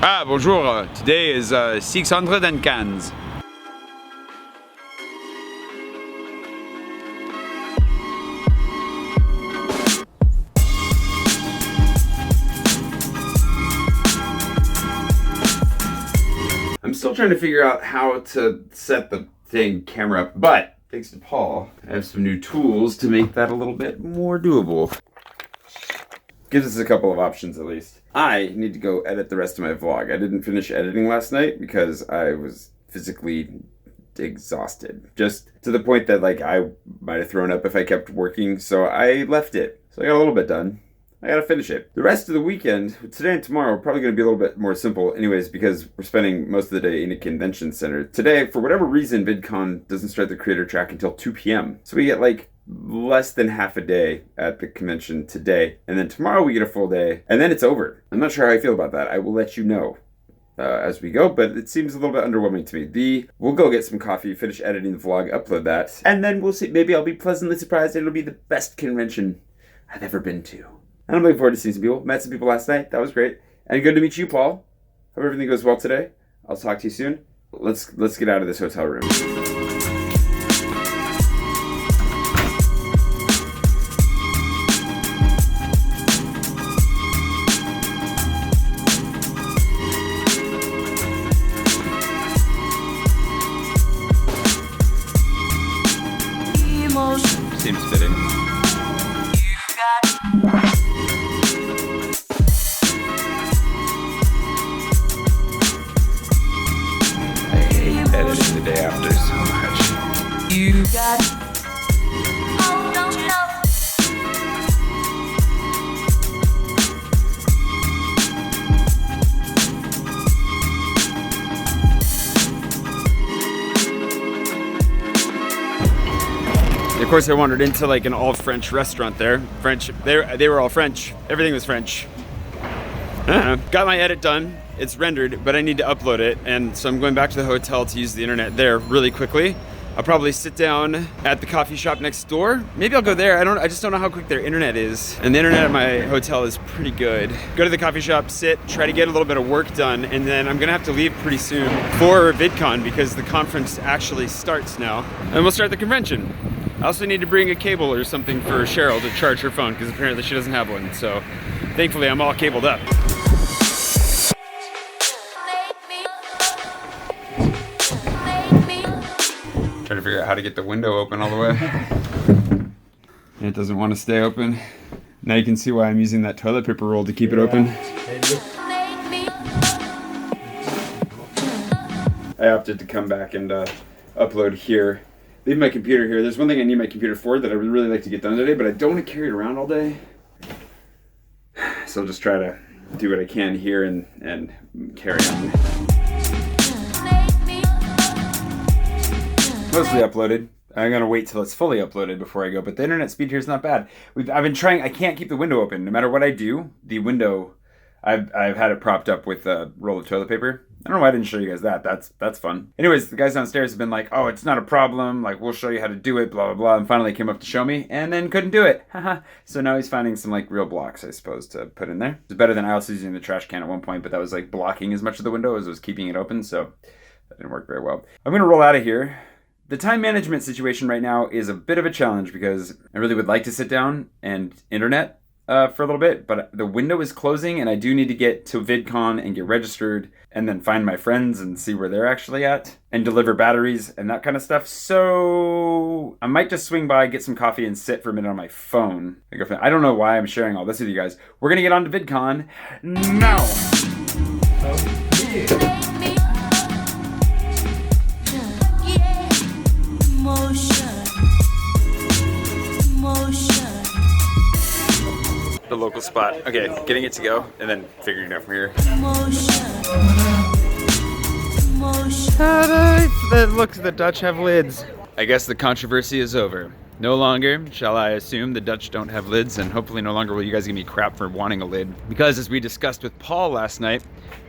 Ah, bonjour. Today is 600 cans. I'm still trying to figure out how to set the camera up, but thanks to Paul, I have some new tools to make that a little bit more doable. Gives us a couple of options at least. I need to go edit the rest of my vlog. I didn't finish editing last night because I was physically exhausted. Just to the point that like I might have thrown up if I kept working, so I left it. So I got a little bit done. I gotta finish it. The rest of the weekend, today and tomorrow, are probably gonna be a little bit more simple anyways because we're spending most of the day in a convention center. Today, for whatever reason, VidCon doesn't start the creator track until 2 p.m. So we get like less than half a day at the convention today, and then tomorrow we get a full day, and then it's over. I'm not sure how I feel about that. I will let you know as we go, but it seems a little bit underwhelming to me. We'll go get some coffee, finish editing the vlog, upload that, and then we'll see. Maybe I'll be pleasantly surprised and it'll be the best convention I've ever been to. And I'm looking forward to seeing some people. Met some people last night. That was great. And good to meet you, Paul. Hope everything goes well today. I'll talk to you soon. Let's get out of this hotel room. Seems fitting. I hate editing the day after so much. You got Of course, I wandered into like an all-French restaurant there. They were all French. Everything was French. Got my edit done. It's rendered, but I need to upload it, and so I'm going back to the hotel to use the internet there really quickly. I'll probably sit down at the coffee shop next door. Maybe I'll go there. I just don't know how quick their internet is. And the internet at my hotel is pretty good. Go to the coffee shop, sit, try to get a little bit of work done, and then I'm gonna have to leave pretty soon for VidCon because the conference actually starts now. And we'll start the convention. I also need to bring a cable or something for Cheryl to charge her phone because apparently she doesn't have one. So thankfully I'm all cabled up. Trying to figure out how to get the window open all the way. It doesn't want to stay open. Now you can see why I'm using that toilet paper roll to keep it open. I opted to come back and upload here. Leave my computer here. There's one thing I need my computer for that I would really like to get done today, but I don't want to carry it around all day. So I'll just try to do what I can here and carry on. Mostly uploaded. I'm gonna wait till it's fully uploaded before I go, but the internet speed here is not bad. I've been trying, I can't keep the window open. No matter what I do, the window, I've had it propped up with a roll of toilet paper. I don't know why I didn't show you guys that. That's fun. Anyways, the guys downstairs have been like, oh, it's not a problem. Like, we'll show you how to do it, blah, blah, blah. And finally came up to show me and then couldn't do it. Haha. So now he's finding some like real blocks, I suppose, to put in there. It's better than I was using the trash can at one point, but that was like blocking as much of the window as it was keeping it open. So that didn't work very well. I'm gonna roll out of here. The time management situation right now is a bit of a challenge because I really would like to sit down and internet for a little bit, but the window is closing and I do need to get to VidCon and get registered and then find my friends and see where they're actually at and deliver batteries and that kind of stuff. So I might just swing by, get some coffee and sit for a minute on my phone. I don't know why I'm sharing all this with you guys. We're gonna get on to VidCon now. The local spot. Okay, getting it to go and then figuring it out from here. Look, the Dutch have lids. I guess the controversy is over. No longer shall I assume the Dutch don't have lids, and hopefully no longer will you guys give me crap for wanting a lid. Because as we discussed with Paul last night,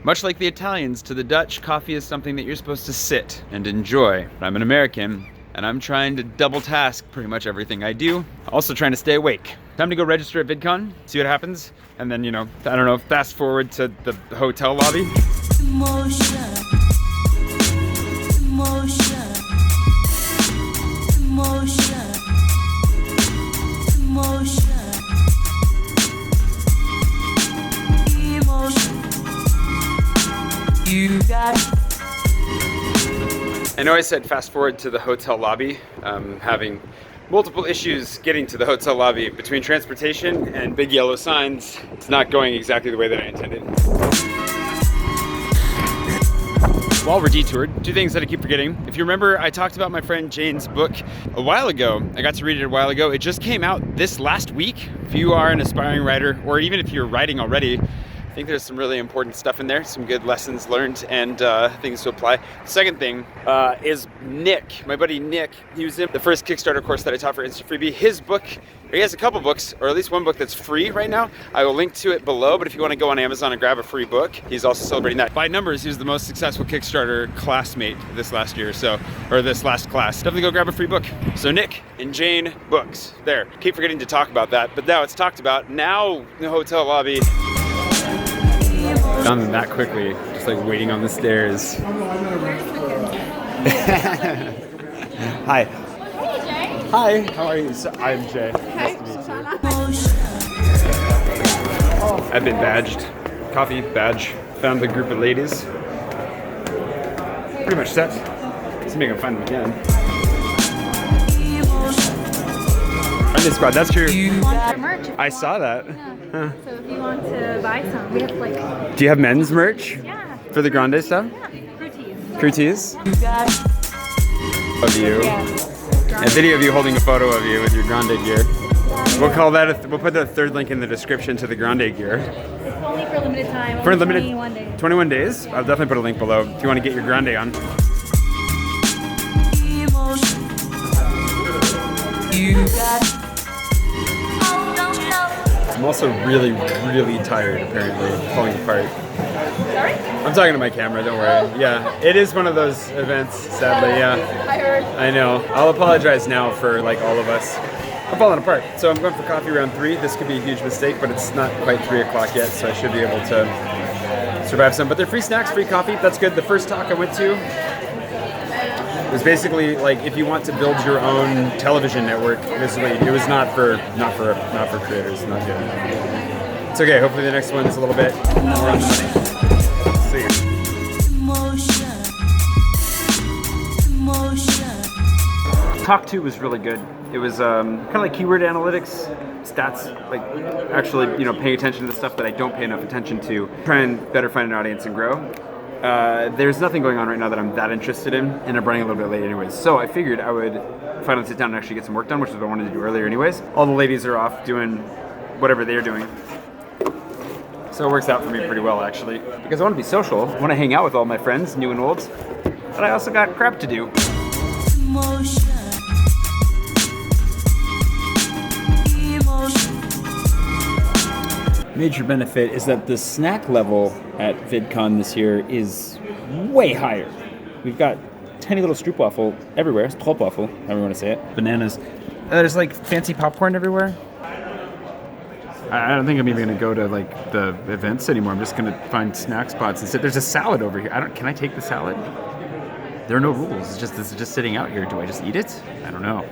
much like the Italians, to the Dutch, coffee is something that you're supposed to sit and enjoy. I'm an American, and I'm trying to double task pretty much everything I do. Also trying to stay awake. Time to go register at VidCon, see what happens, and then, you know, I don't know, fast forward to the hotel lobby. I know I said fast forward to the hotel lobby. Having multiple issues getting to the hotel lobby between transportation and big yellow signs. It's not going exactly the way that I intended. While we're detoured, two things that I keep forgetting. If you remember, I talked about my friend Jane's book a while ago. I got to read it a while ago. It just came out this last week. If you are an aspiring writer, or even if you're writing already, I think there's some really important stuff in there, some good lessons learned and things to apply. The second thing is Nick, my buddy Nick. He was in the first Kickstarter course that I taught for Insta Freebie. His book, he has a couple books, or at least one book that's free right now. I will link to it below, but if you want to go on Amazon and grab a free book, he's also celebrating that. By numbers, he was the most successful Kickstarter classmate this last year, or this last class. Definitely go grab a free book. So Nick and Jane books, there. Keep forgetting to talk about that, but now it's talked about. Now the hotel lobby. Done that quickly, just like waiting on the stairs. Hi. Hey, Jay. Hi, how are you? I'm Jay. Nice to meet you. I've been badged. Coffee, badge. Found the group of ladies. Pretty much set. Let's make them find them again. Friendly squad, that's true. Merch. I saw that. Yeah. Huh. So if you want to buy some, we have like. Do you have men's merch? Yeah. For the grande stuff? Yeah. Crew tees? Yeah. Of you. Yeah. A video of you holding a photo of you with your grande gear. We'll call that, we'll put the third link in the description to the grande gear. Only for a limited time. For limited 21 days. 21 days? I'll definitely put a link below if you want to get your grande on. I'm also really, really tired, apparently, falling apart. Sorry? I'm talking to my camera, don't worry. Yeah, it is one of those events, sadly, yeah. I heard. I know. I'll apologize now for, like, all of us. I'm falling apart. So I'm going for coffee around 3. This could be a huge mistake, but it's not quite 3 o'clock yet, so I should be able to survive some. But they're free snacks, free coffee. That's good. The first talk I went to was basically like if you want to build your own television network. Basically, it was not for creators. Not good. It's okay. Hopefully the next one's a little bit more on the money. See you. Talk 2 was really good. It was kind of like keyword analytics, stats, like actually, paying attention to the stuff that I don't pay enough attention to, try and better find an audience and grow. There's nothing going on right now that I'm that interested in, and I'm running a little bit late anyways. So I figured I would finally sit down and actually get some work done, which is what I wanted to do earlier anyways. All the ladies are off doing whatever they're doing. So it works out for me pretty well, actually. Because I want to be social, I want to hang out with all my friends, new and old, but I also got crap to do. Major benefit is that the snack level at VidCon this year is way higher. We've got tiny little stroopwafel everywhere, stroopwafel, however you want to say it, bananas. There's like fancy popcorn everywhere. I don't think I'm even gonna go to like the events anymore. I'm just gonna find snack spots and sit. There's a salad over here. Can I take the salad? There are no rules. It's just sitting out here. Do I just eat it? I don't know.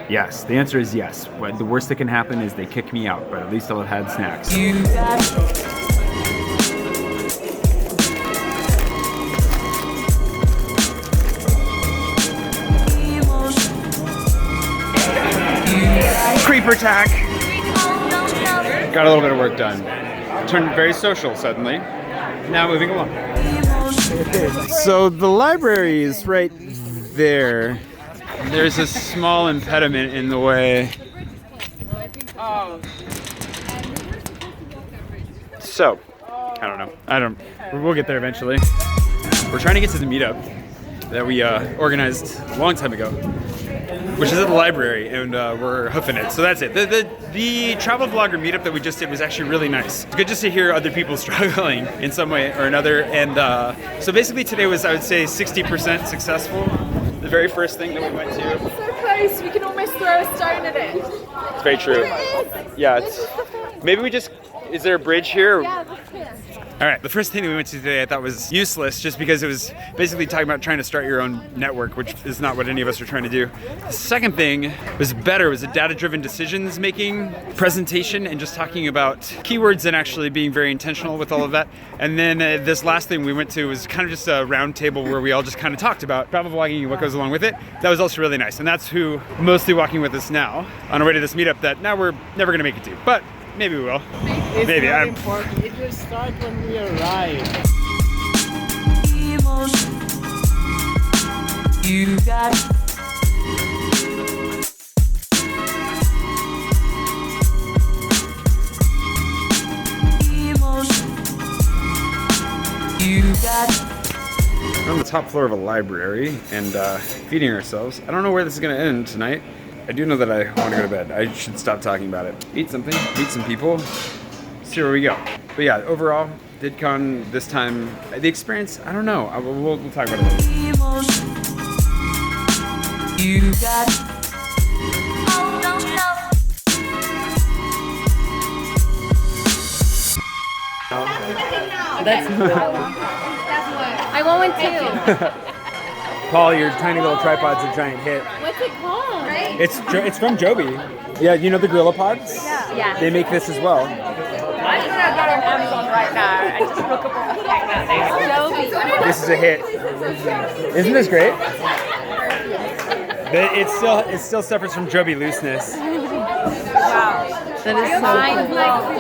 Yes, the answer is yes. But the worst that can happen is they kick me out, but at least I'll have had snacks. Creeper attack! Got a little bit of work done. Turned very social suddenly. Now moving along. So the library is right there. There's a small impediment in the way. So, I don't know. We'll get there eventually. We're trying to get to the meetup that we organized a long time ago, which is at the library, and we're hoofing it. So that's it. The travel blogger meetup that we just did was actually really nice. It's good just to hear other people struggling in some way or another. And so basically today was, I would say, 60% successful. The very first thing that we went to. It's so close, we can almost throw a stone at it. It's very true. Yeah, it's maybe we just, is there a bridge here? Yeah, that's here. All right, the first thing that we went to today I thought was useless just because it was basically talking about trying to start your own network, which is not what any of us are trying to do. The second thing was better. It was a data-driven decisions making presentation and just talking about keywords and actually being very intentional with all of that. And then this last thing we went to was kind of just a round table where we all just kind of talked about travel vlogging and what goes along with it. That was also really nice. And that's who mostly walking with us now on our way to this meetup that now we're never gonna make it to, but maybe we will. It's Maybe. not important. It will start when we arrive. You got We're on the top floor of a library and feeding ourselves. I don't know where this is gonna end tonight. I do know that I want to go to bed. I should stop talking about it. Eat something, meet some people, see where we go. But yeah, overall, VidCon this time, the experience, I don't know. We'll talk about it later. you got oh, don't you know? I want one too. Paul, your tiny little tripod's a giant hit. What's it called? It's from Joby. Yeah, you know the Gorilla Pods? Yeah. They make this as well. I should have got on Amazon right now. I just look up This is a hit. Isn't this great? But it still suffers from Joby looseness. Wow. That is so cool.